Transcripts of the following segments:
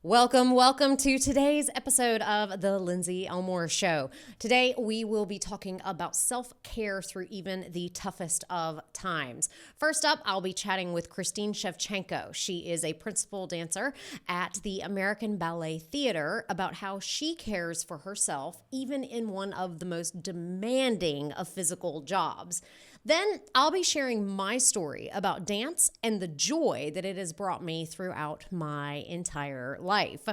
Welcome to today's episode of the Lindsey Elmore Show. Today, we will be talking about self-care through even the toughest of times. First up, I'll be chatting with Christine Shevchenko. She is a principal dancer at the American Ballet Theatre about how she cares for herself, even in one of the most demanding of physical jobs. Then I'll be sharing my story about dance and the joy that it has brought me throughout my entire life.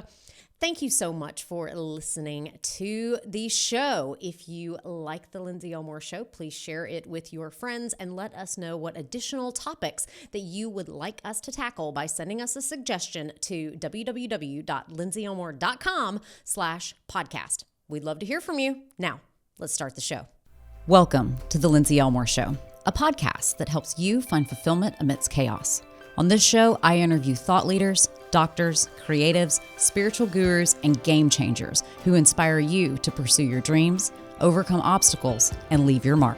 Thank you so much for listening to the show. If you like the Lindsey Elmore Show, please share it with your friends and let us know what additional topics that you would like us to tackle by sending us a suggestion to www.lindseyelmore.com/podcast. We'd love to hear from you. Now, let's start the show. Welcome to the Lindsey Elmore Show, a podcast that helps you find fulfillment amidst chaos. On this show, I interview thought leaders, doctors, creatives, spiritual gurus, and game changers who inspire you to pursue your dreams, overcome obstacles, and leave your mark.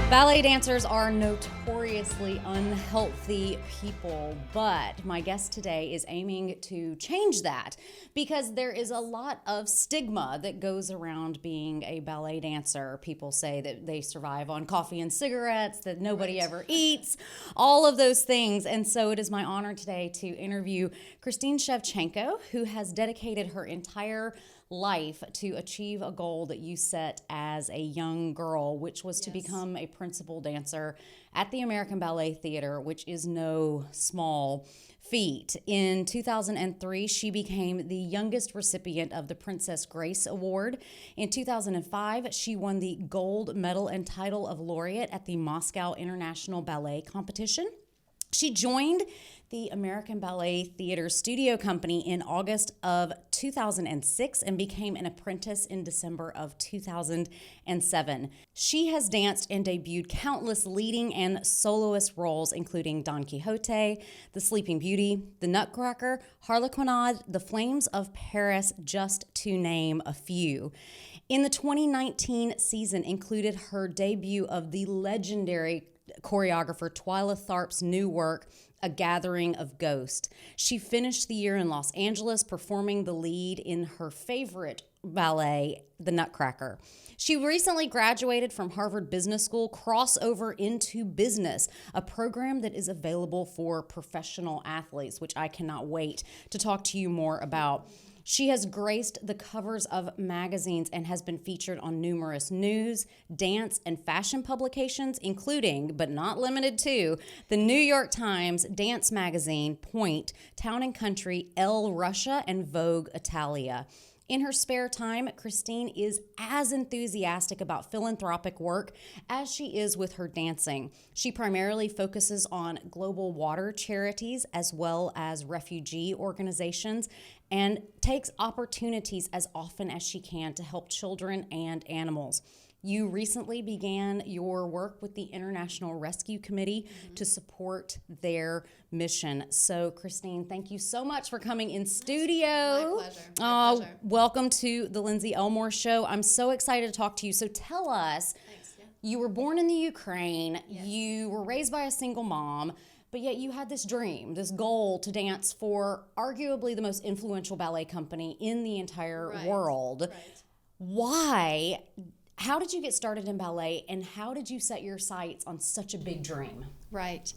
Ballet dancers are notoriously unhealthy people, but my guest today is aiming to change that because there is a lot of stigma that goes around being a ballet dancer. People say that they survive on coffee and cigarettes, that nobody ever eats, all of those things. And so it is my honor today to interview Christine Shevchenko, who has dedicated her entire life to achieve a goal that you set as a young girl, which was to become a principal dancer at the American Ballet Theatre, which is no small feat. In 2003, she became the youngest recipient of the Princess Grace Award. In 2005, she won the gold medal and title of laureate at the Moscow International Ballet Competition. She joined the American Ballet Theatre Studio Company in August of 2006 and became an apprentice in December of 2007. She has danced and debuted countless leading and soloist roles, including Don Quixote, The Sleeping Beauty, The Nutcracker, Harlequinade, The Flames of Paris, just to name a few. In the 2019 season included her debut of the legendary choreographer Twyla Tharp's new work, A Gathering of Ghosts. She finished the year in Los Angeles performing the lead in her favorite ballet, The Nutcracker. She recently graduated from Harvard Business School, crossover into business, a program that is available for professional athletes, which I cannot wait to talk to you more about. She has graced the covers of magazines and has been featured on numerous news, dance, and fashion publications, including, but not limited to, the New York Times, Dance Magazine, Point, Town & Country, Elle Russia, and Vogue Italia. In her spare time, Christine is as enthusiastic about philanthropic work as she is with her dancing. She primarily focuses on global water charities as well as refugee organizations and takes opportunities as often as she can to help children and animals. You recently began your work with the International Rescue Committee to support their mission. So, Christine, thank you so much for coming in studio. My pleasure. My pleasure. Welcome to the Lindsey Elmore Show. I'm so excited to talk to you. So tell us, you were born in the Ukraine. Yes. You were raised by a single mom. But yet you had this dream, this goal to dance for arguably the most influential ballet company in the entire world. Right. Why? How did you get started in ballet, and how did you set your sights on such a big dream? Right.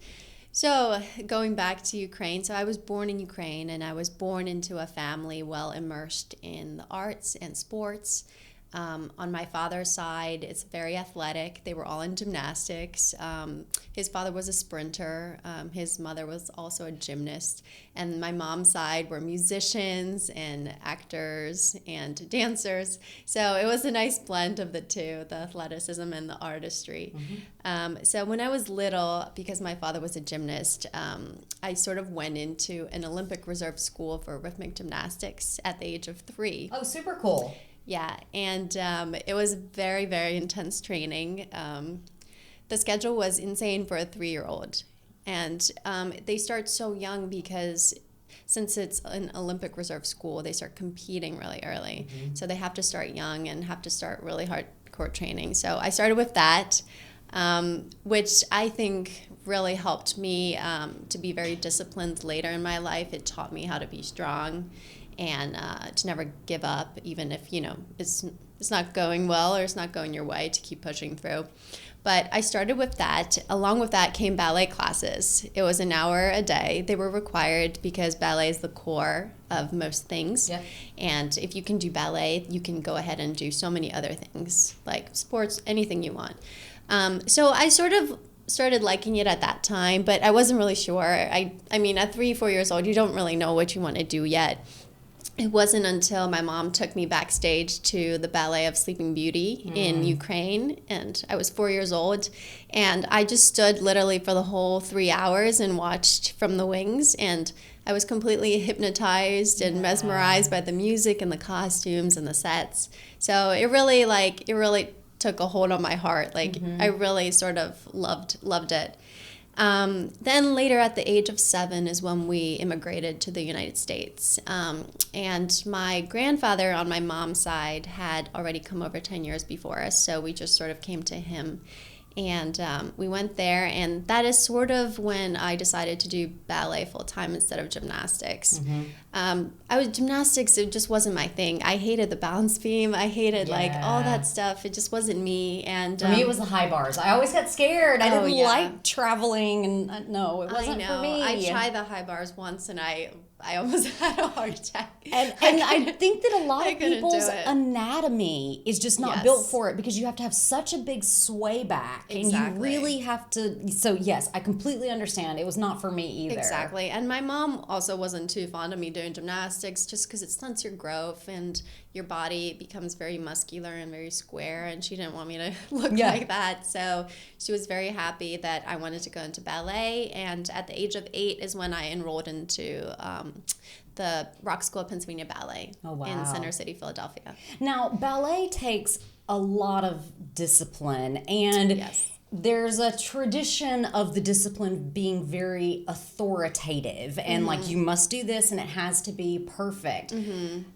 So going back to Ukraine, so I was born in Ukraine, and I was born into a family well immersed in the arts and sports. On my father's side, it's very athletic. They were all in gymnastics. His father was a sprinter. His mother was also a gymnast. And my mom's side were musicians and actors and dancers. So it was a nice blend of the two, the athleticism and the artistry. Mm-hmm. So when I was little, because my father was a gymnast, I sort of went into an Olympic reserve school for rhythmic gymnastics at the age of 3. Oh, super cool. Yeah, and it was very, very intense training. The schedule was insane for a 3-year-old. And they start so young because since it's an Olympic reserve school, they start competing really early. Mm-hmm. So they have to start young and have to start really hardcore training. So I started with that. which I think really helped me to be very disciplined later in my life. It taught me how to be strong and to never give up, even if, it's not going well or it's not going your way, to keep pushing through. But I started with that. Along with that came ballet classes. It was an hour a day. They were required because ballet is the core of most things. Yep. And if you can do ballet, you can go ahead and do so many other things, like sports, anything you want. So I sort of started liking it at that time, but I wasn't really sure. I mean, at 3-4 years old, you don't really know what you want to do yet. It wasn't until my mom took me backstage to the Ballet of Sleeping Beauty in Ukraine, and I was 4 years old, and I just stood literally for the whole 3 hours and watched from the wings, and I was completely hypnotized and mesmerized by the music and the costumes and the sets. So it really took a hold on my heart. I really sort of loved it. Then later at the age of 7 is when we immigrated to the United States. And my grandfather on my mom's side had already come over 10 years before us, so we just sort of came to him. And we went there, and that is sort of when I decided to do ballet full-time instead of gymnastics. Gymnastics, it just wasn't my thing. I hated the balance beam. I hated all that stuff. It just wasn't me. And for me, it was the high bars. I always got scared. I didn't like traveling, and no, it wasn't for me. I tried the high bars once, and I almost had a heart attack. And I think that a lot of people's anatomy is just not built for it, because you have to have such a big sway back. Exactly. And you really have to. So, yes, I completely understand. It was not for me either. Exactly. And my mom also wasn't too fond of me doing gymnastics, just because it stunts your growth and your body becomes very muscular and very square, and she didn't want me to look like that. So she was very happy that I wanted to go into ballet, and at the age of 8 is when I enrolled into the Rock School of Pennsylvania Ballet in Center City, Philadelphia. Now, ballet takes a lot of discipline, and there's a tradition of the discipline being very authoritative, and you must do this and it has to be perfect.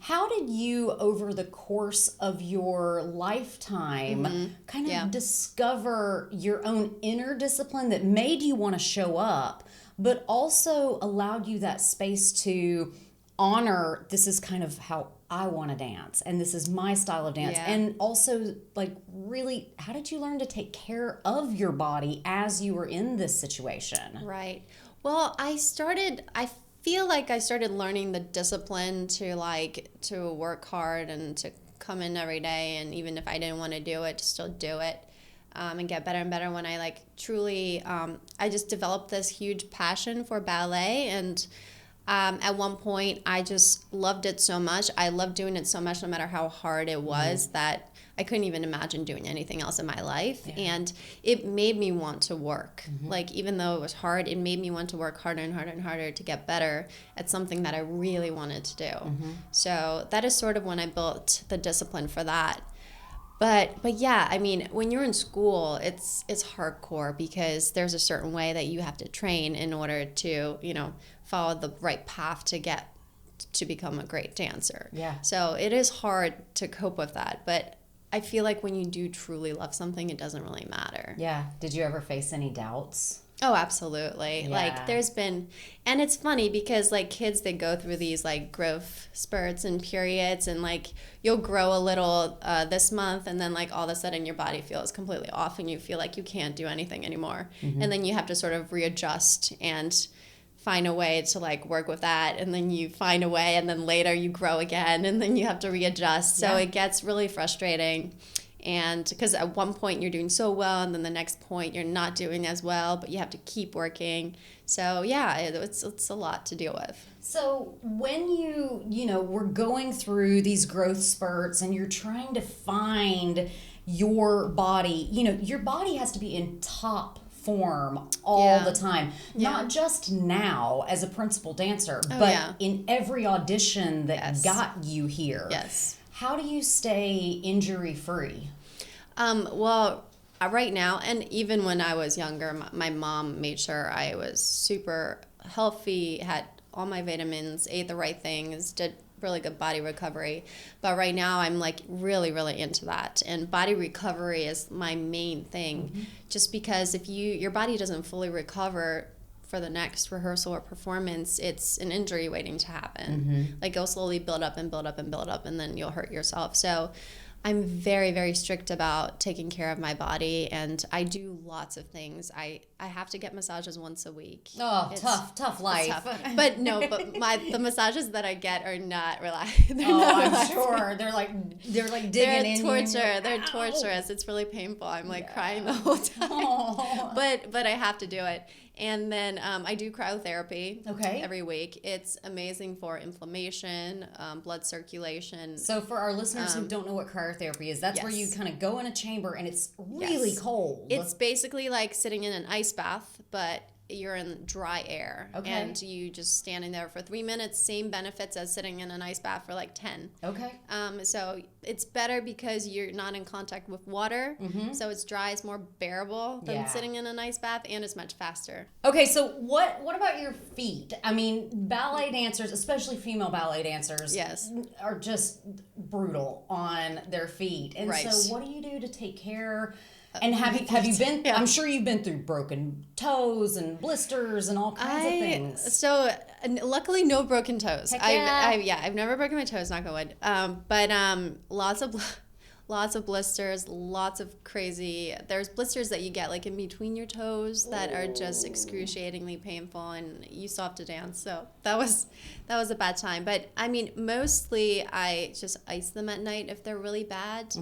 How did you, over the course of your lifetime, kind of discover your own inner discipline that made you want to show up, but also allowed you that space to honor, this is kind of how I want to dance, and this is my style of dance, and also really, how did you learn to take care of your body as you were in this situation? Right. Well, I feel like I started learning the discipline to work hard and to come in every day, and even if I didn't want to do it, to still do it. And get better and better when I truly, I just developed this huge passion for ballet, and at one point I just loved it so much. I loved doing it so much, no matter how hard it was, that I couldn't even imagine doing anything else in my life. And it made me want to work. Even though it was hard, it made me want to work harder and harder and harder to get better at something that I really wanted to do. So that is sort of when I built the discipline for that. But yeah, I mean, when you're in school, it's hardcore, because there's a certain way that you have to train in order to, follow the right path to become a great dancer. Yeah. So it is hard to cope with that, but I feel like when you do truly love something, it doesn't really matter. Yeah. Did you ever face any doubts? Oh, absolutely. Yeah. There's been, and it's funny because kids, they go through these growth spurts and periods, and you'll grow a little this month, and then all of a sudden your body feels completely off and you feel like you can't do anything anymore. And then you have to sort of readjust and find a way to work with that, and then you find a way, and then later you grow again, and then you have to readjust. So it gets really frustrating. And because at one point you're doing so well, and then the next point you're not doing as well, but you have to keep working. So yeah, it's a lot to deal with. So when you were going through these growth spurts and you're trying to find your body, your body has to be in top form all the time. Not just now as a principal dancer, but in every audition that got you here. Yes. How do you stay injury-free? Well, right now, and even when I was younger, my mom made sure I was super healthy, had all my vitamins, ate the right things, did really good body recovery. But right now I'm like really, really into that. And body recovery is my main thing. Just because if your body doesn't fully recover for the next rehearsal or performance, it's an injury waiting to happen. Like it'll slowly build up and build up and build up, and then you'll hurt yourself. So I'm very, very strict about taking care of my body, and I do lots of things. I have to get massages once a week. Oh, tough life. Tough. But the massages that I get are not relaxing. I'm sure they're like digging in. Torture. They're torturous. It's really painful. I'm like crying the whole time. But I have to do it. And then I do cryotherapy every week. It's amazing for inflammation, blood circulation. So for our listeners who don't know what cryotherapy is, that's where you kind of go in a chamber and it's really cold. It's basically like sitting in an ice bath, but you're in dry air. And you just standing there for 3 minutes, same benefits as sitting in an ice bath for like 10. So it's better because you're not in contact with water. So it's dry, it's more bearable than sitting in an ice bath, and it's much faster. Okay, so what about your feet? I mean, ballet dancers, especially female ballet dancers, are just brutal on their feet. And so what do you do to take care? And have you been? I'm sure you've been through broken toes and blisters and all kinds of things. So luckily, no broken toes. Heck yeah. I've never broken my toes, knock on wood. But lots of blisters, lots of crazy. There's blisters that you get like in between your toes that are just excruciatingly painful, and you still have to dance. So that was a bad time. But I mean, mostly I just ice them at night if they're really bad.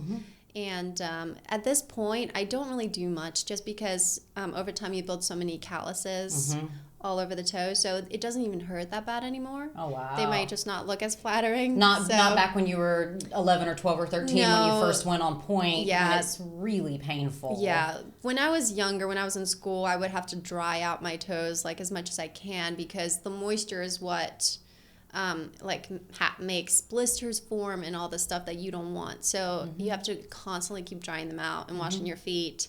And at this point, I don't really do much just because over time you build so many calluses all over the toe, so it doesn't even hurt that bad anymore. Oh, wow. They might just not look as flattering. Not back when you were 11 or 12 or 13 when you first went on point. Yeah. It's really painful. Yeah. When I was younger, when I was in school, I would have to dry out my toes like as much as I can because the moisture is what makes blisters form and all the stuff that you don't want. So you have to constantly keep drying them out and washing your feet.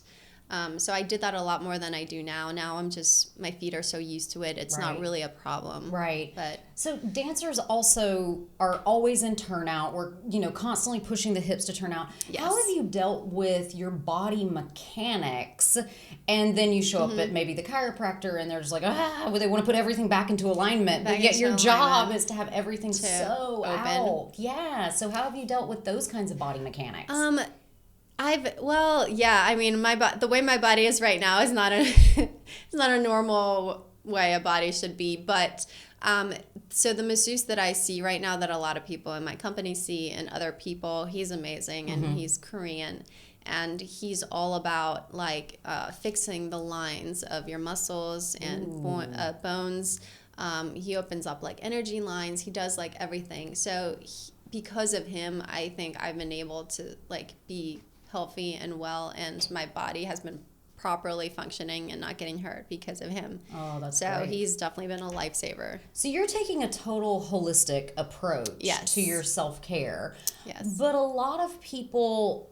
So I did that a lot more than I do now. Now my feet are so used to it. It's not really a problem. Right. But so dancers also are always in turnout. We're, constantly pushing the hips to turn out. Yes. How have you dealt with your body mechanics? And then you show up at maybe the chiropractor and they're just like, they want to put everything back into alignment. But yet your job is to have everything so open. Out. Yeah. So how have you dealt with those kinds of body mechanics? I mean, the way my body is right now is not it's not a normal way a body should be. But so the masseuse that I see right now, that a lot of people in my company see, and other people, he's amazing, and he's Korean, and he's all about like fixing the lines of your muscles and bones. He opens up like energy lines. He does like everything. So because of him, I think I've been able to like be healthy and well, and my body has been properly functioning and not getting hurt because of him. Oh, that's so great. He's definitely been a lifesaver. So you're taking a total holistic approach to your self-care. Yes. But a lot of people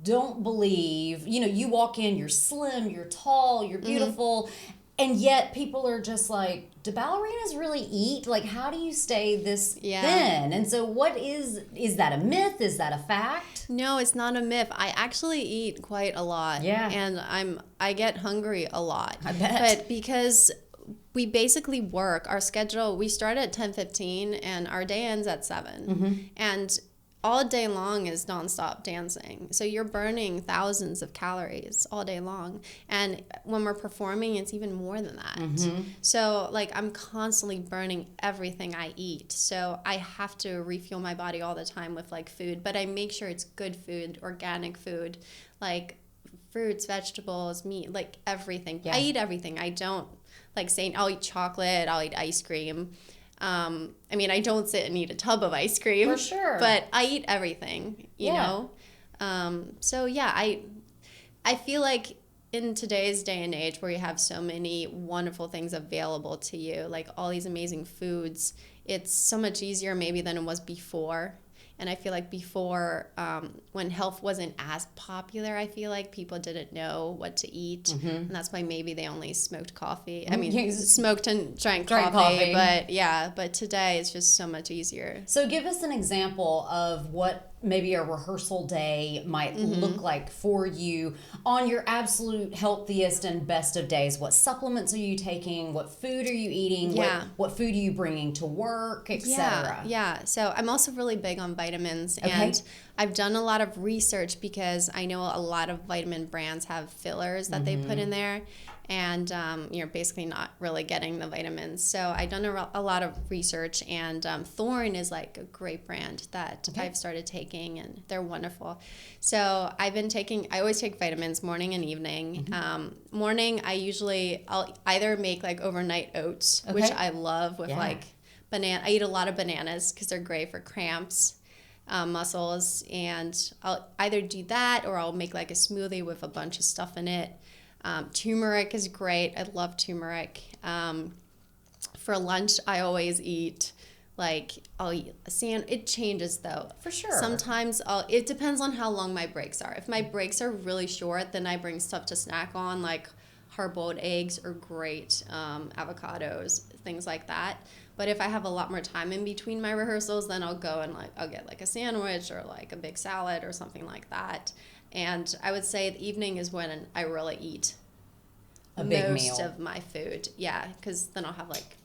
don't believe, you walk in, you're slim, you're tall, you're beautiful, and yet people are just like, do ballerinas really eat? Like, how do you stay this thin? And so what is that a myth? Is that a fact? No, it's not a myth. I actually eat quite a lot. Yeah. And I get hungry a lot. I bet. But because we basically work, our schedule, we start at 10:15 and our day ends at 7. And all day long is nonstop dancing. So you're burning thousands of calories all day long. And when we're performing, it's even more than that. So like I'm constantly burning everything I eat. So I have to refuel my body all the time with like food, but I make sure it's good food, organic food, like fruits, vegetables, meat, like everything. Yeah. I eat everything. I don't like saying I'll eat chocolate, I'll eat ice cream. I mean, I don't sit and eat a tub of ice cream. For sure. But I eat everything, you know? So, yeah, I feel like in today's day and age where you have so many wonderful things available to you, like all these amazing foods, it's so much easier maybe than it was before. And I feel like before, when health wasn't as popular, I feel like people didn't know what to eat. And that's why maybe they only smoked coffee. I mean, smoked and drank coffee. But today it's just so much easier. So give us an example of what maybe a rehearsal day might look like for you on your absolute healthiest and best of days. What supplements are you taking? What food are you eating? What food are you bringing to work, etc.? Yeah. So I'm also really big on vitamins, and I've done a lot of research because I know a lot of vitamin brands have fillers that they put in there, and you're basically not really getting the vitamins. So I've done a lot of research, and Thorne is like a great brand that I've started taking, and they're wonderful. So I always take vitamins morning and evening. Morning, I'll either make like overnight oats, which I love with like banana. I eat a lot of bananas because they're great for cramps. Muscles, and I'll either do that or I'll make like a smoothie with a bunch of stuff in it. Turmeric is great. I love turmeric. For lunch, I always eat I'll eat a sandwich. It changes though. For sure. Sometimes it depends on how long my breaks are. If my breaks are really short, then I bring stuff to snack on, like hard-boiled eggs are great, avocados, things like that. But if I have a lot more time in between my rehearsals, then I'll go and I'll get like a sandwich or like a big salad or something like that. And I would say the evening is when I really eat a big most meal of my food. Yeah, because then I'll have like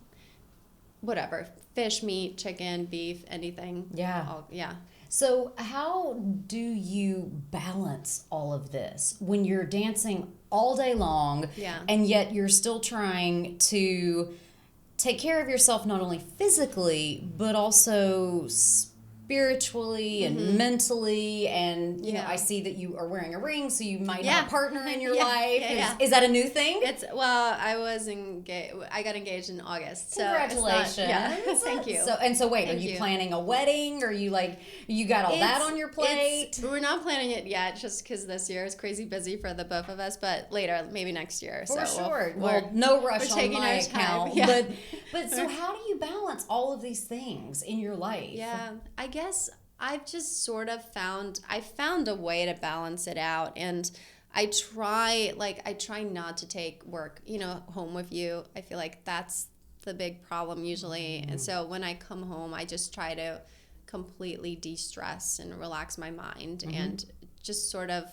whatever, fish, meat, chicken, beef, anything. Yeah. So how do you balance all of this when you're dancing all day long and yet you're still trying to take care of yourself not only physically but also spiritually and mentally, and you know, I see that you are wearing a ring, so you might have a partner in your life. Is that a new thing? I was engaged. I got engaged in August. So congratulations! Thank you. So wait, are you planning a wedding? Or you got all that on your plate? We're not planning it yet, just because this year is crazy busy for the both of us. But later, maybe next year. For sure. Well, no rush on my account. Yeah. But so how do you balance all of these things in your life? Yeah, I guess I've just sort of found a way to balance it out, and I try not to take work, home with you. I feel like that's the big problem usually. And so when I come home, I just try to completely de-stress and relax my mind and just sort of,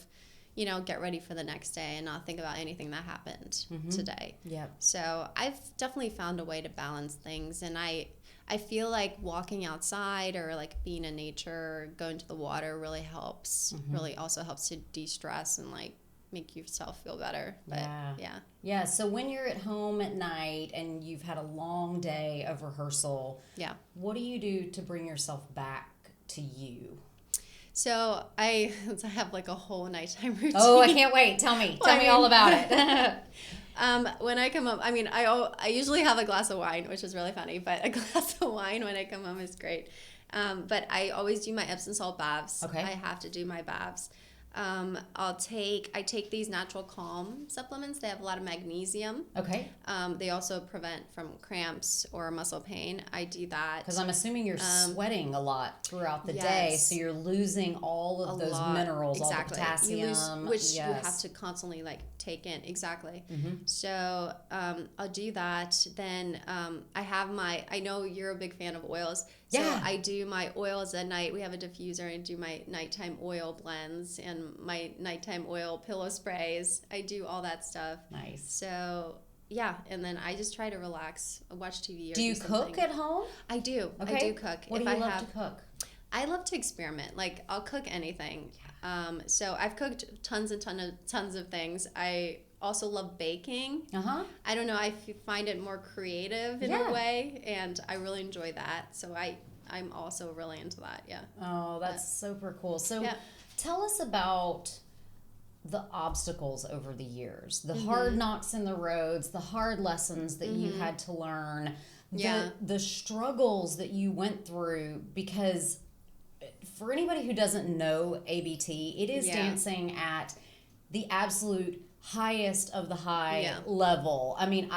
get ready for the next day and not think about anything that happened today. Yeah. So I've definitely found a way to balance things, and I feel like walking outside or like being in nature, going to the water really helps. Really also helps to de-stress and like make yourself feel better. But yeah. So when you're at home at night and you've had a long day of rehearsal, what do you do to bring yourself back to you? So I have like a whole nighttime routine. Oh, I can't wait. Tell me all about it. When I come home, I usually have a glass of wine, which is really funny, but a glass of wine when I come home is great. But I always do my Epsom salt baths. Okay. I have to do my baths. I take these natural calm supplements. They have a lot of magnesium. Okay. They also prevent from cramps or muscle pain. I do that. Because I'm assuming you're sweating a lot throughout the day, so you're losing all of those minerals, all the potassium. Which you have to constantly take in. Exactly. So I'll do that. Then I know you're a big fan of oils. So I do my oils at night. We have a diffuser. I do my nighttime oil blends and my nighttime oil pillow sprays. I do all that stuff. Nice. So and then I just try to relax, watch TV. Or do you cook at home? I do. Okay. I do cook. What do you love to cook? I love to experiment. I'll cook anything. So I've cooked tons of things. I also love baking. I don't know, I find it more creative in a way, and I really enjoy that. So I'm also really into that. Oh, that's super cool. So tell us about the obstacles over the years, the hard knocks in the roads, the hard lessons that you had to learn, the struggles that you went through, because for anybody who doesn't know ABT, it is dancing at the absolute highest of the high level. I mean,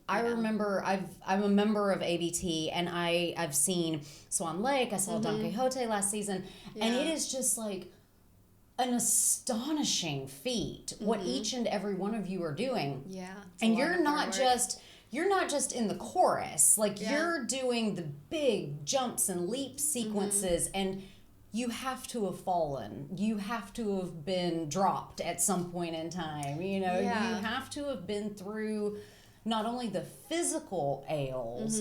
I remember I'm a member of ABT, and I've seen Swan Lake. I saw Don Quixote last season, and it is just like an astonishing feat what each and every one of you are doing. Yeah. And you're not just in the chorus. Like you're doing the big jumps and leap sequences, and you have to have fallen. You have to have been dropped at some point in time. You know, you have to have been through not only the physical ails,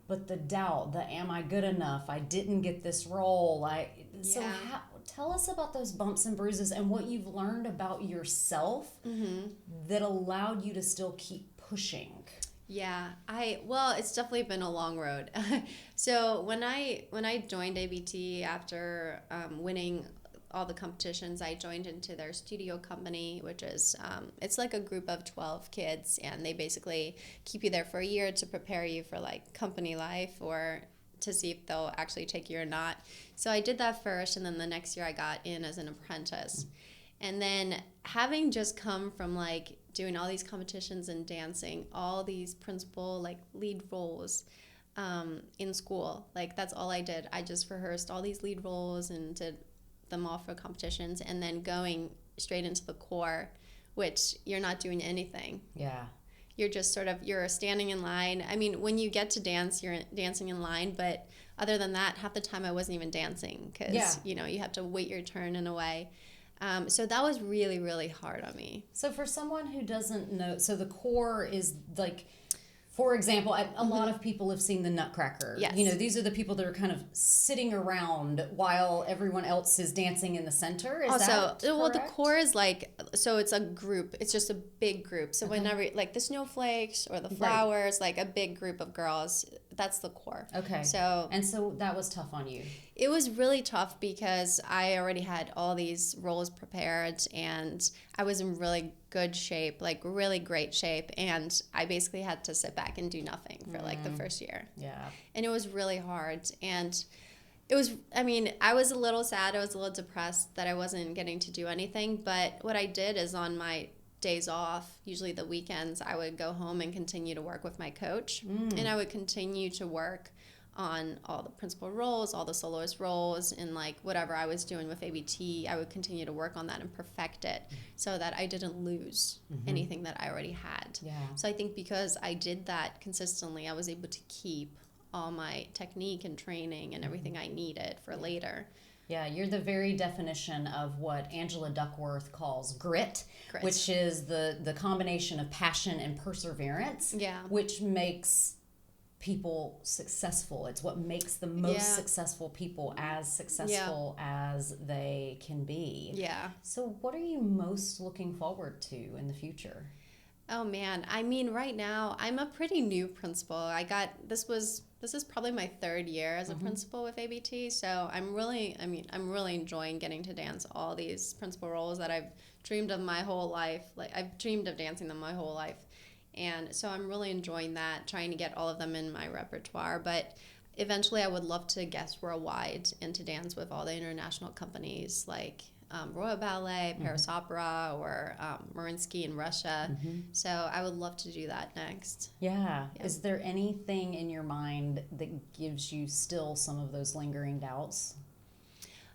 but the doubt, the am I good enough? I didn't get this role. Tell us about those bumps and bruises and what you've learned about yourself that allowed you to still keep pushing. Yeah, it's definitely been a long road. So when I joined ABT after winning all the competitions, I joined into their studio company, which is it's like a group of 12 kids, and they basically keep you there for a year to prepare you for like company life, or to see if they'll actually take you or not. So I did that first, and then the next year I got in as an apprentice. And then having just come from like doing all these competitions and dancing, all these principal like lead roles in school, like that's all I did. I just rehearsed all these lead roles and did them all for competitions, and then going straight into the corps, which you're not doing anything. Yeah. You're just you're standing in line. I mean, when you get to dance, you're dancing in line, but other than that, half the time I wasn't even dancing because, you know, you have to wait your turn in a way. So that was really, really hard on me. So for someone who doesn't know, so the corps is like, for example, a lot of people have seen the Nutcracker. Yes. You know, these are the people that are kind of sitting around while everyone else is dancing in the center. Is that correct? Well, the corps is like, so it's a group. It's just a big group. So whenever, like the snowflakes or the flowers, like a big group of girls, that's the corps. Okay. So that was tough on you. It was really tough because I already had all these roles prepared, and I was in really good shape, like really great shape, and I basically had to sit back and do nothing for like the first year. Yeah. And it was really hard, and it was, I mean, I was a little sad, I was a little depressed that I wasn't getting to do anything, but what I did is on my days off, usually the weekends, I would go home and continue to work with my coach, and I would continue to work on all the principal roles, all the soloist roles, and like whatever I was doing with ABT, I would continue to work on that and perfect it so that I didn't lose anything that I already had. Yeah. So I think because I did that consistently, I was able to keep all my technique and training and everything I needed for later. Yeah, you're the very definition of what Angela Duckworth calls grit. Which is the combination of passion and perseverance, which makes people successful. It's what makes the most successful people as successful as they can be. Yeah. So what are you most looking forward to in the future? Oh man, I mean, right now I'm a pretty new principal. This is probably my third year as a principal with ABT, so I'm really enjoying getting to dance all these principal roles that I've dreamed of my whole life. Like I've dreamed of dancing them my whole life. And so I'm really enjoying that, trying to get all of them in my repertoire. But eventually I would love to guest worldwide and to dance with all the international companies like Royal Ballet, Paris Opera, or Mariinsky in Russia. So I would love to do that next. Yeah. Is there anything in your mind that gives you still some of those lingering doubts?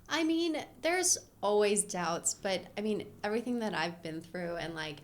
I mean, there's always doubts, but I mean, everything that I've been through, and like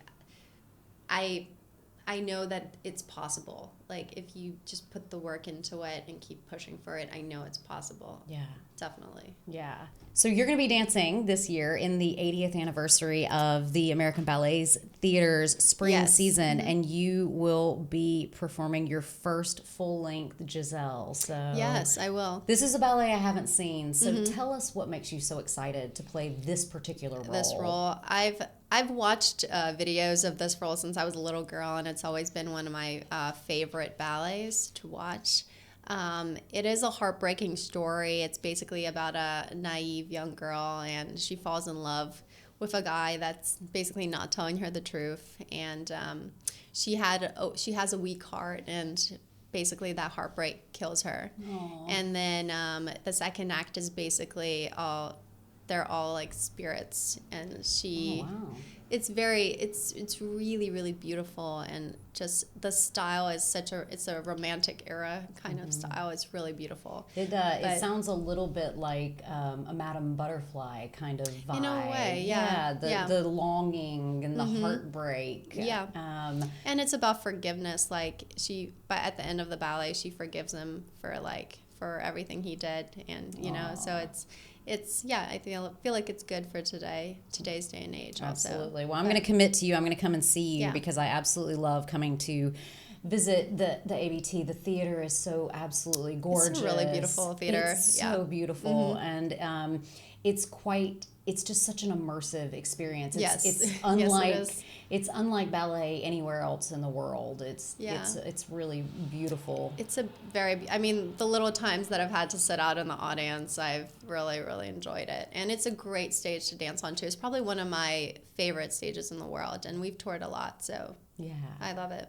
I know that it's possible. Like, if you just put the work into it and keep pushing for it, I know it's possible. Yeah. Definitely. Yeah. So you're going to be dancing this year in the 80th anniversary of the American Ballet Theatre's spring season, and you will be performing your first full-length Giselle. So yes, I will. This is a ballet I haven't seen, so tell us what makes you so excited to play this particular role. This role, I've watched videos of this role since I was a little girl, and it's always been one of my favorite ballets to watch. It is a heartbreaking story. It's basically about a naive young girl, and she falls in love with a guy that's basically not telling her the truth. And she has a weak heart, and basically that heartbreak kills her. Aww. And then the second act is basically they're all like spirits, and she it's really, really beautiful, and just the style is it's a romantic era kind of style. It's really beautiful. It sounds a little bit like a Madame Butterfly kind of vibe. In a way, yeah. The longing and the heartbreak. Yeah. And it's about forgiveness. Like but at the end of the ballet, she forgives him for everything he did, and so I feel like it's good for today's day and age. Absolutely. Also. Well, I'm going to commit to you. I'm going to come and see you because I absolutely love coming to visit the ABT. The theater is so absolutely gorgeous. It's a really beautiful theater. It's so beautiful, and it's just such an immersive experience. It's unlike it's unlike ballet anywhere else in the world. It's really beautiful. It's the little times that I've had to sit out in the audience, I've really, really enjoyed it. And it's a great stage to dance on too. It's probably one of my favorite stages in the world, and we've toured a lot, so I love it.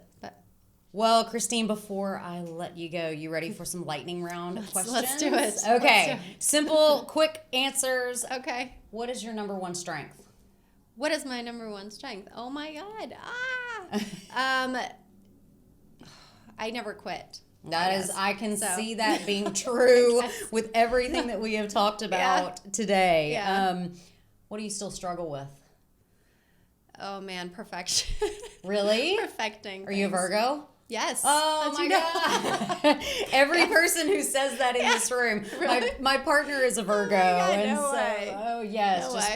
Well, Christine, before I let you go, you ready for some lightning round questions? Let's do it. Okay. Simple, quick answers. Okay. What is your number one strength? What is my number one strength? Oh my God. I never quit. I can see that being true with everything that we have talked about today. Yeah. What do you still struggle with? Oh man, perfection. Really? Perfecting. Are you a Virgo? Yes. Oh my God. Every person who says that in this room. Really? My partner is a Virgo.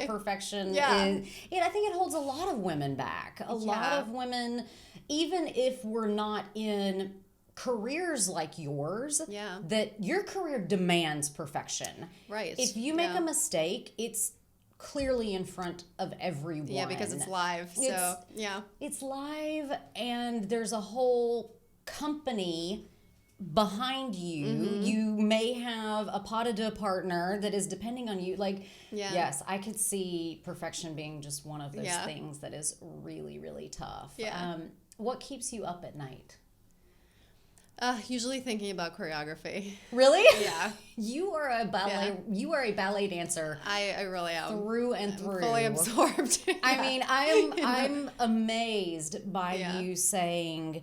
Perfection is I think it holds a lot of women back. A lot of women, even if we're not in careers like yours, that your career demands perfection. Right. If you make a mistake, it's clearly in front of everyone. Yeah, because it's live. It's live, and there's a whole company behind you. You may have a pas de deux partner that is depending on you. Yes, I could see perfection being just one of those things that is really, really tough. Yeah. What keeps you up at night? Usually thinking about choreography. Really? Yeah. You are a ballet. Yeah. You are a ballet dancer. I really am. Through and through. I'm fully absorbed. I mean, I'm amazed by you saying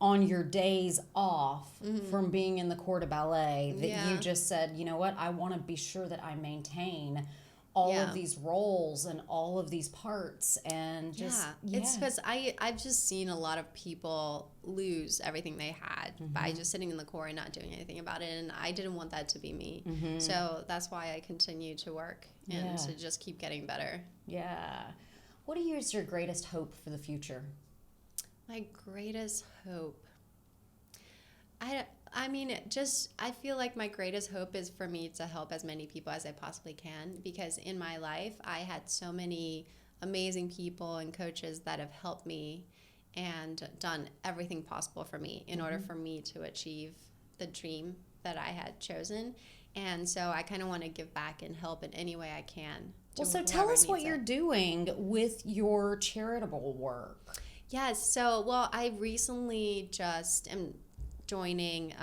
on your days off from being in the corps de ballet that you just said, you know what, I want to be sure that I maintain all of these roles and all of these parts, and just it's because I've just seen a lot of people lose everything they had by just sitting in the corps and not doing anything about it, and I didn't want that to be me. So that's why I continue to work and to just keep getting better. What is your greatest hope for the future? My greatest hope, I feel like my greatest hope is for me to help as many people as I possibly can, because in my life I had so many amazing people and coaches that have helped me and done everything possible for me in order for me to achieve the dream that I had chosen. And so I kind of want to give back and help in any way I can. Well, so tell us what you're doing with your charitable work. Yes. So, I recently just am joining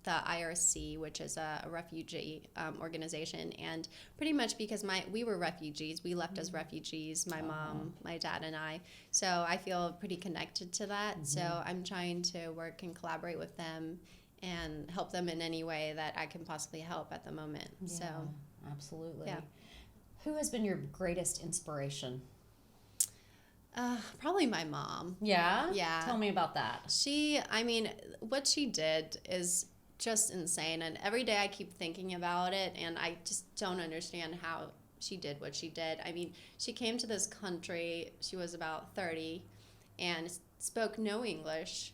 the IRC, which is a refugee organization, and pretty much because we were refugees, we left as refugees, my mom, my dad, and I. So I feel pretty connected to that. So I'm trying to work and collaborate with them and help them in any way that I can possibly help at the moment. Absolutely. Yeah. Who has been your greatest inspiration? Probably my mom. Yeah? Yeah. Tell me about that. What she did is just insane. And every day I keep thinking about it, and I just don't understand how she did what she did. I mean, she came to this country, she was about 30, and spoke no English.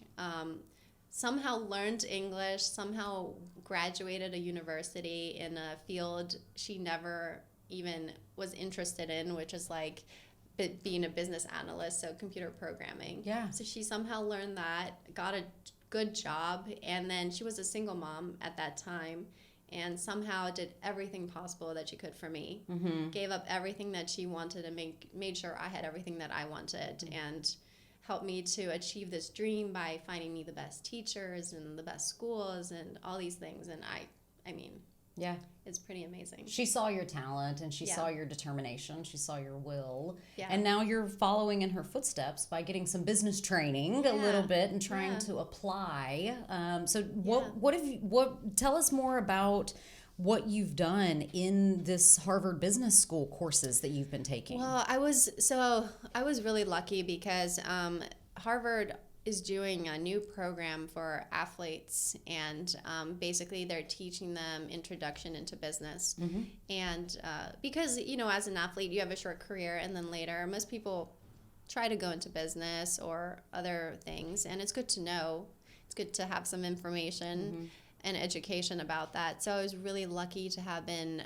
Somehow learned English, somehow graduated a university in a field she never even was interested in, which is like being a business analyst, so computer programming. Yeah. So she somehow learned that, got a good job, and then she was a single mom at that time, and somehow did everything possible that she could for me. Gave up everything that she wanted and made sure I had everything that I wanted, and helped me to achieve this dream by finding me the best teachers and the best schools and all these things. And I mean, Yeah. It's pretty amazing. She saw your talent and she Yeah. saw your determination. She saw your will. Yeah. And now you're following in her footsteps by getting some business training a little bit and trying to apply. Tell us more about what you've done in this Harvard Business School courses that you've been taking. Well, I was really lucky because Harvard is doing a new program for athletes, and basically they're teaching them introduction into business. And because, as an athlete, you have a short career, and then later most people try to go into business or other things, and it's good to know. It's good to have some information and education about that. So I was really lucky to have been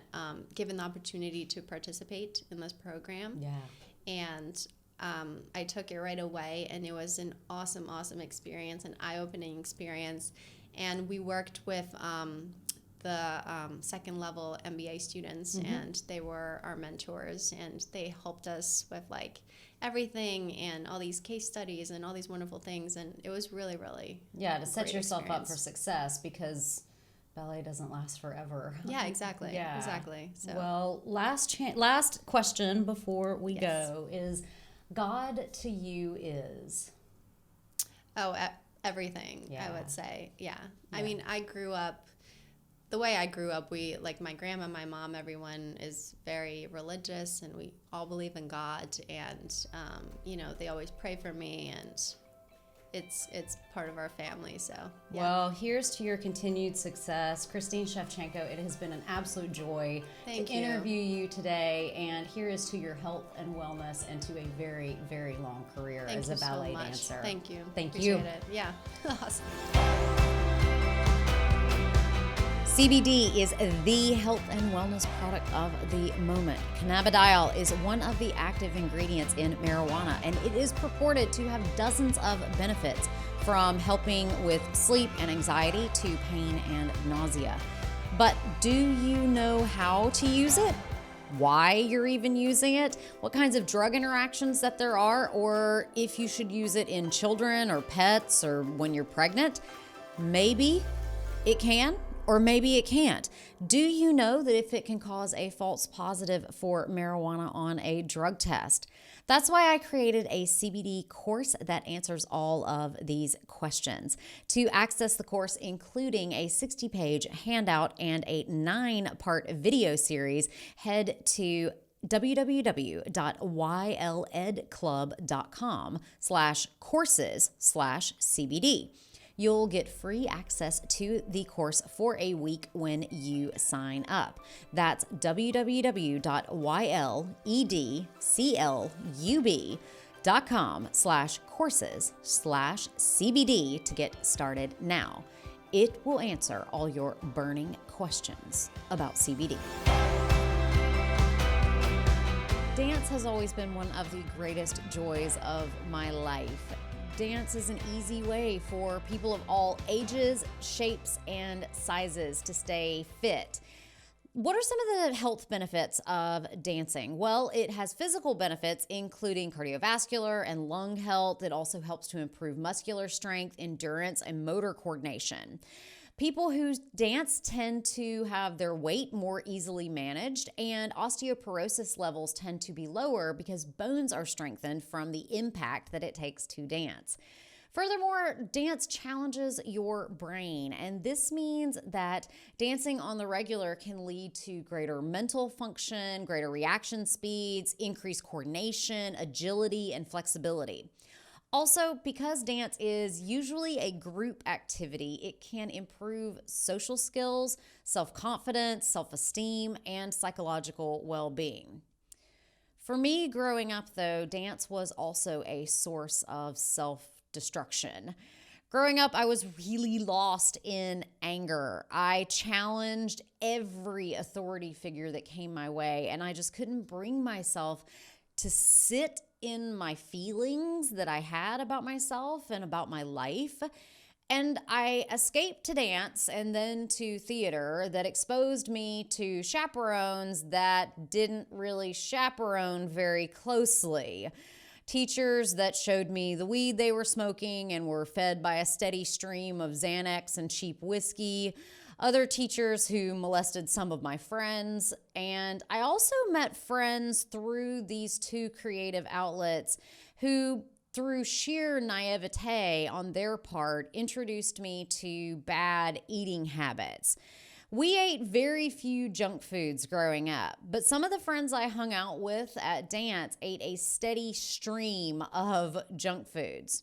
given the opportunity to participate in this program. Yeah. And I took it right away, and it was an awesome experience, an eye-opening experience. And we worked with the second level MBA students, and they were our mentors, and they helped us with like everything and all these case studies and all these wonderful things. And it was really to set yourself experience. up for success, because ballet doesn't last forever. Yeah, exactly. Yeah. Exactly. So, well, last question before we go is, God to you is? Everything, Yeah. I would say. Yeah. I mean, the way I grew up, we, like my grandma, my mom, everyone is very religious, and we all believe in God, and, they always pray for me, and it's part of our family. So, yeah. Well, here's to your continued success. Christine Shevchenko, it has been an absolute joy to interview you today, and here is to your health and wellness and to a very, very long career as a ballet dancer. Thank you. Thank Appreciate you. it. Yeah. Awesome. CBD is the health and wellness product of the moment. Cannabidiol is one of the active ingredients in marijuana, and it is purported to have dozens of benefits, from helping with sleep and anxiety to pain and nausea. But do you know how to use it? Why you're even using it? What kinds of drug interactions that there are? Or if you should use it in children or pets or when you're pregnant? Maybe it can, or maybe it can't. Do you know that if it can cause a false positive for marijuana on a drug test? That's why I created a CBD course that answers all of these questions. To access the course, including a 60-page handout and a 9-part video series, head to www.yledclub.com/courses/CBD. You'll get free access to the course for a week when you sign up. That's www.yledclub.com/courses/CBD to get started now. It will answer all your burning questions about CBD. Dance has always been one of the greatest joys of my life. Dance is an easy way for people of all ages, shapes, and sizes to stay fit. What are some of the health benefits of dancing? Well, it has physical benefits, including cardiovascular and lung health. It also helps to improve muscular strength, endurance, and motor coordination. People who dance tend to have their weight more easily managed, and osteoporosis levels tend to be lower because bones are strengthened from the impact that it takes to dance. Furthermore, dance challenges your brain, and this means that dancing on the regular can lead to greater mental function, greater reaction speeds, increased coordination, agility, and flexibility. Also, because dance is usually a group activity, it can improve social skills, self-confidence, self-esteem, and psychological well-being. For me, growing up, though, dance was also a source of self-destruction. Growing up, I was really lost in anger. I challenged every authority figure that came my way, and I just couldn't bring myself to sit in my feelings that I had about myself and about my life. And I escaped to dance and then to theater that exposed me to chaperones that didn't really chaperone very closely. Teachers that showed me the weed they were smoking and were fed by a steady stream of Xanax and cheap whiskey. other teachers who molested some of my friends. And I also met friends through these two creative outlets who, through sheer naivete on their part, introduced me to bad eating habits. We ate very few junk foods growing up, but some of the friends I hung out with at dance ate a steady stream of junk foods.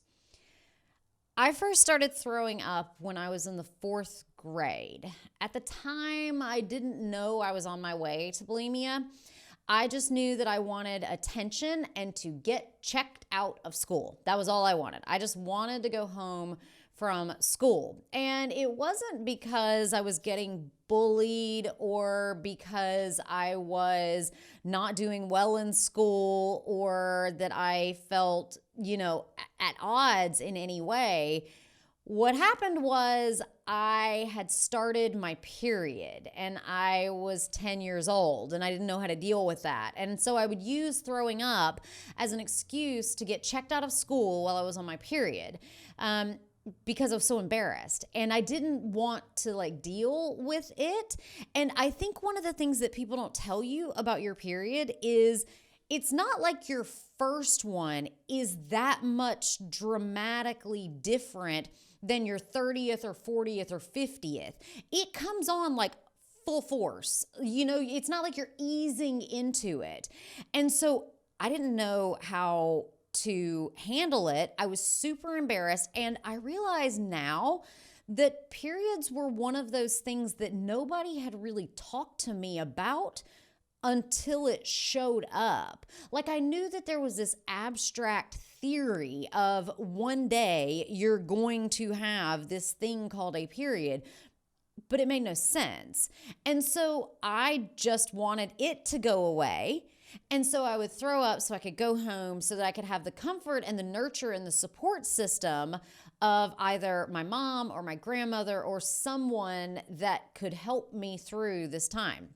I first started throwing up when I was in the 4th grade. At the time, I didn't know I was on my way to bulimia. I just knew that I wanted attention and to get checked out of school. That was all I wanted. I just wanted to go home from school. And it wasn't because I was getting bullied or because I was not doing well in school or that I felt, at odds in any way. What happened was I had started my period and I was 10 years old and I didn't know how to deal with that. And so I would use throwing up as an excuse to get checked out of school while I was on my period. Because I was so embarrassed and I didn't want to deal with it. And I think one of the things that people don't tell you about your period is it's not like your first one is that much dramatically different than your 30th or 40th or 50th. It comes on full force. It's not like you're easing into it. And so I didn't know how to handle it. I was super embarrassed. And I realize now that periods were one of those things that nobody had really talked to me about until it showed up. I knew that there was this abstract theory of one day you're going to have this thing called a period, but it made no sense. And so I just wanted it to go away. And so I would throw up so I could go home so that I could have the comfort and the nurture and the support system of either my mom or my grandmother or someone that could help me through this time.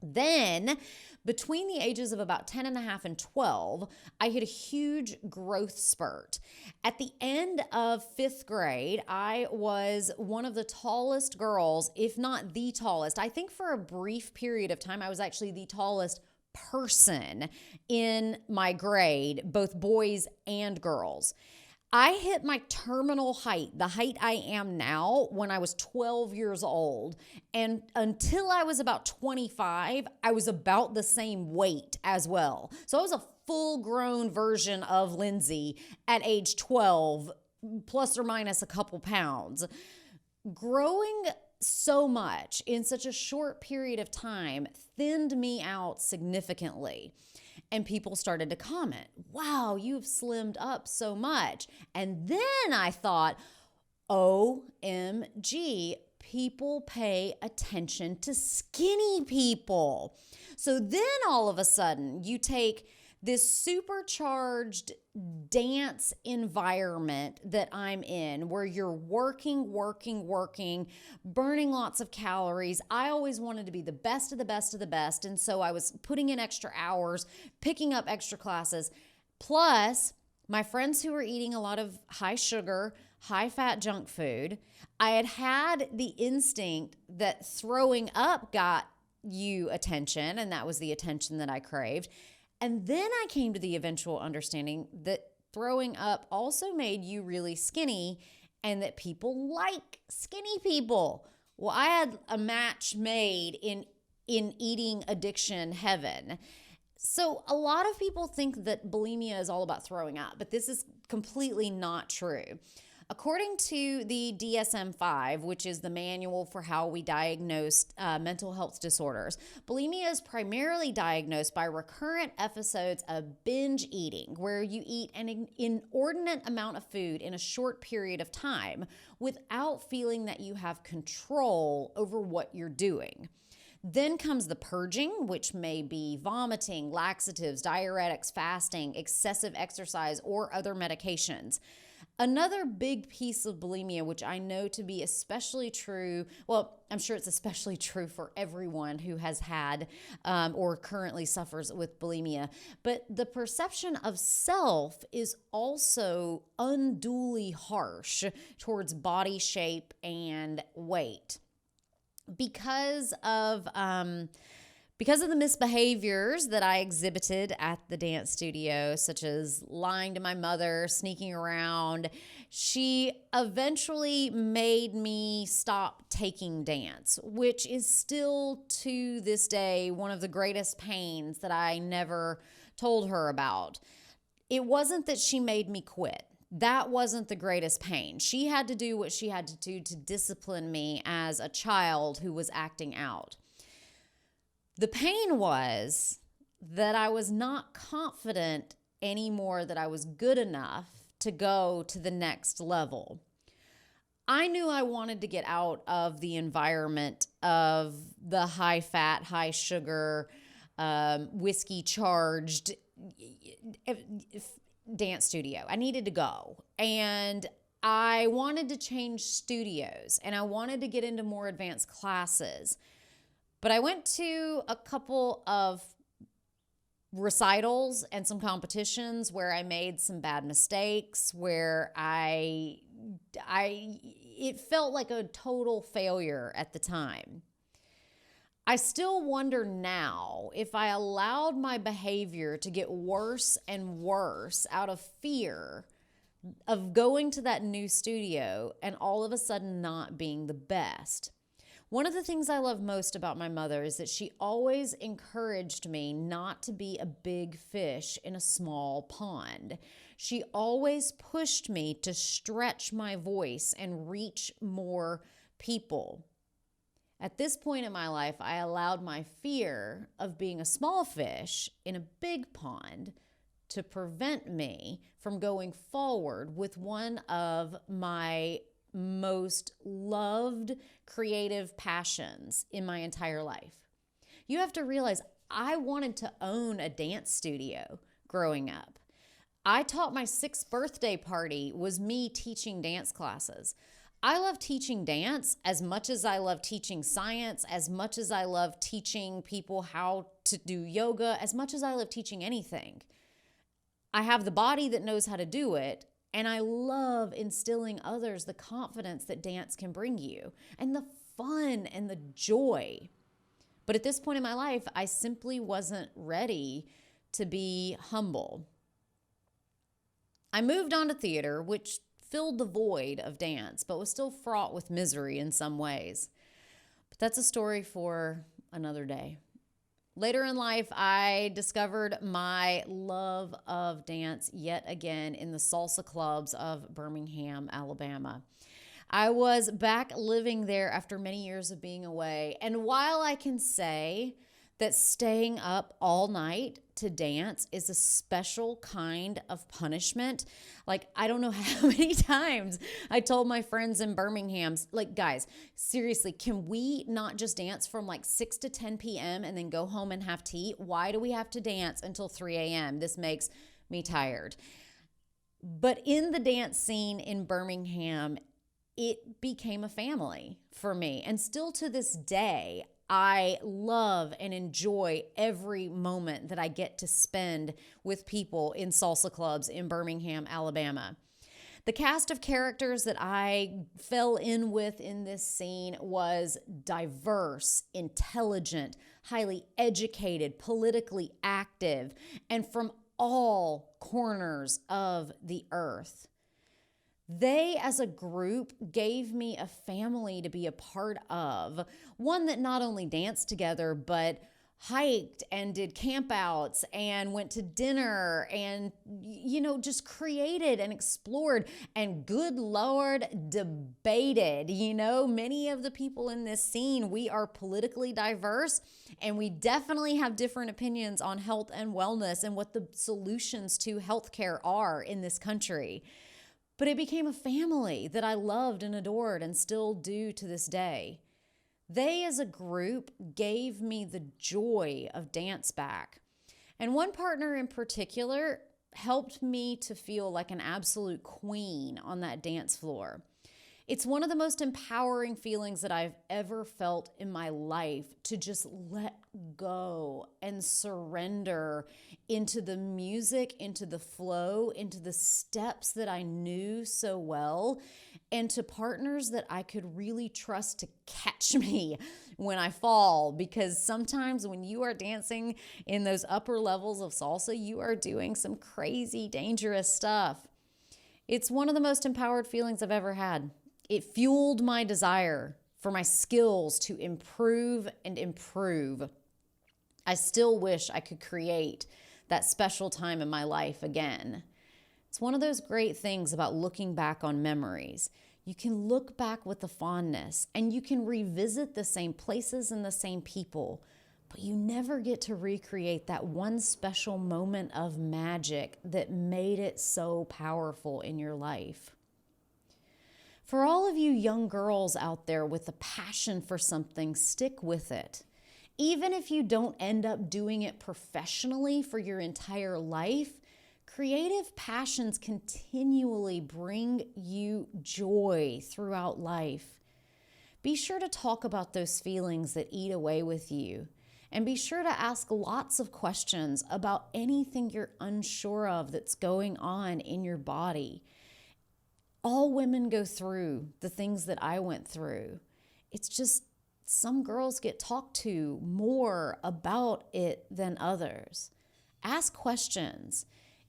Then, between the ages of about 10 and a half and 12, I hit a huge growth spurt. At the end of 5th grade, I was one of the tallest girls, if not the tallest. I think for a brief period of time, I was actually the tallest person in my grade, both boys and girls. I hit my terminal height, the height I am now, when I was 12 years old. And until I was about 25, I was about the same weight as well. So I was a full-grown version of Lindsey at age 12, plus or minus a couple pounds. Growing so much in such a short period of time thinned me out significantly. And people started to comment, wow, you've slimmed up so much. And then I thought, OMG, people pay attention to skinny people. So then all of a sudden you take this supercharged dance environment that I'm in where you're working, burning lots of calories. I always wanted to be the best of the best of the best. And so I was putting in extra hours, picking up extra classes. Plus, my friends who were eating a lot of high sugar, high fat junk food, I had the instinct that throwing up got you attention, and that was the attention that I craved. And then I came to the eventual understanding that throwing up also made you really skinny and that people like skinny people. Well, I had a match made in eating addiction heaven. So a lot of people think that bulimia is all about throwing up, but this is completely not true. According to the DSM-5, which is the manual for how we diagnose mental health disorders, bulimia is primarily diagnosed by recurrent episodes of binge eating, where you eat an inordinate amount of food in a short period of time without feeling that you have control over what you're doing. Then comes the purging, which may be vomiting, laxatives, diuretics, fasting, excessive exercise, or other medications. Another big piece of bulimia, which I know to be especially true, well, I'm sure it's especially true for everyone who has had or currently suffers with bulimia, but the perception of self is also unduly harsh towards body shape and weight. because of the misbehaviors that I exhibited at the dance studio, such as lying to my mother, sneaking around, she eventually made me stop taking dance, which is still to this day one of the greatest pains that I never told her about. It wasn't that she made me quit. That wasn't the greatest pain. She had to do what she had to do to discipline me as a child who was acting out. The pain was that I was not confident anymore that I was good enough to go to the next level. I knew I wanted to get out of the environment of the high fat, high sugar, whiskey charged dance studio. I needed to go. And I wanted to change studios and I wanted to get into more advanced classes. But I went to a couple of recitals and some competitions where I made some bad mistakes, where it felt like a total failure at the time. I still wonder now if I allowed my behavior to get worse and worse out of fear of going to that new studio and all of a sudden not being the best. One of the things I love most about my mother is that she always encouraged me not to be a big fish in a small pond. She always pushed me to stretch my voice and reach more people. At this point in my life, I allowed my fear of being a small fish in a big pond to prevent me from going forward with one of my most loved creative passions in my entire life. You have to realize I wanted to own a dance studio growing up. I taught my 6th birthday party was me teaching dance classes. I love teaching dance as much as I love teaching science, as much as I love teaching people how to do yoga, as much as I love teaching anything. I have the body that knows how to do it, and I love instilling others the confidence that dance can bring you, and the fun and the joy. But at this point in my life, I simply wasn't ready to be humble. I moved on to theater, which filled the void of dance, but was still fraught with misery in some ways. But that's a story for another day. Later in life, I discovered my love of dance yet again in the salsa clubs of Birmingham, Alabama. I was back living there after many years of being away. And while I can say that staying up all night to dance is a special kind of punishment. Like, I don't know how many times I told my friends in Birmingham, like, guys, seriously, can we not just dance from like 6 to 10 p.m. and then go home and have tea? Why do we have to dance until 3 a.m.? This makes me tired. But in the dance scene in Birmingham, it became a family for me. And still to this day, I love and enjoy every moment that I get to spend with people in salsa clubs in Birmingham, Alabama. The cast of characters that I fell in with in this scene was diverse, intelligent, highly educated, politically active, and from all corners of the earth. They, as a group, gave me a family to be a part of, one that not only danced together, but hiked and did campouts and went to dinner and, just created and explored and, good Lord, debated. Many of the people in this scene, we are politically diverse and we definitely have different opinions on health and wellness and what the solutions to healthcare are in this country. But it became a family that I loved and adored and still do to this day. They, as a group, gave me the joy of dance back. And one partner in particular helped me to feel like an absolute queen on that dance floor. It's one of the most empowering feelings that I've ever felt in my life, to just let go and surrender into the music, into the flow, into the steps that I knew so well, and to partners that I could really trust to catch me when I fall. Because sometimes when you are dancing in those upper levels of salsa, you are doing some crazy, dangerous stuff. It's one of the most empowered feelings I've ever had. It fueled my desire for my skills to improve and improve. I still wish I could create that special time in my life again. It's one of those great things about looking back on memories. You can look back with the fondness and you can revisit the same places and the same people, but you never get to recreate that one special moment of magic that made it so powerful in your life. For all of you young girls out there with a passion for something, stick with it. Even if you don't end up doing it professionally for your entire life, creative passions continually bring you joy throughout life. Be sure to talk about those feelings that eat away with you, and be sure to ask lots of questions about anything you're unsure of that's going on in your body. All women go through the things that I went through. It's just some girls get talked to more about it than others. Ask questions.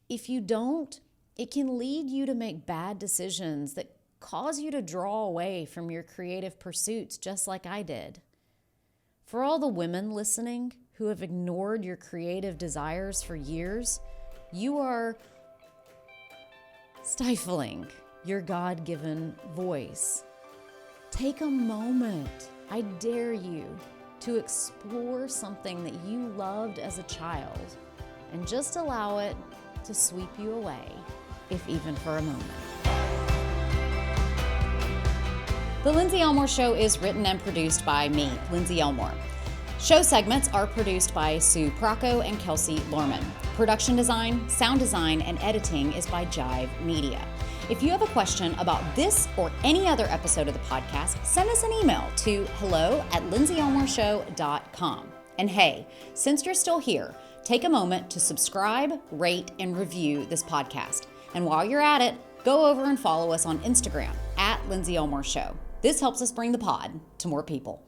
If you don't, it can lead you to make bad decisions that cause you to draw away from your creative pursuits, just like I did. For all the women listening who have ignored your creative desires for years, you are stifling your God-given voice. Take a moment, I dare you, to explore something that you loved as a child and just allow it to sweep you away, if even for a moment. The Lindsey Elmore Show is written and produced by me, Lindsey Elmore. Show segments are produced by Sue Procco and Kelsey Lorman. Production design, sound design, and editing is by Jive Media. If you have a question about this or any other episode of the podcast, send us an email to hello@lindseyelmoreshow.com. And hey, since you're still here, take a moment to subscribe, rate, and review this podcast. And while you're at it, go over and follow us on Instagram @Lindsey Elmore Show. This helps us bring the pod to more people.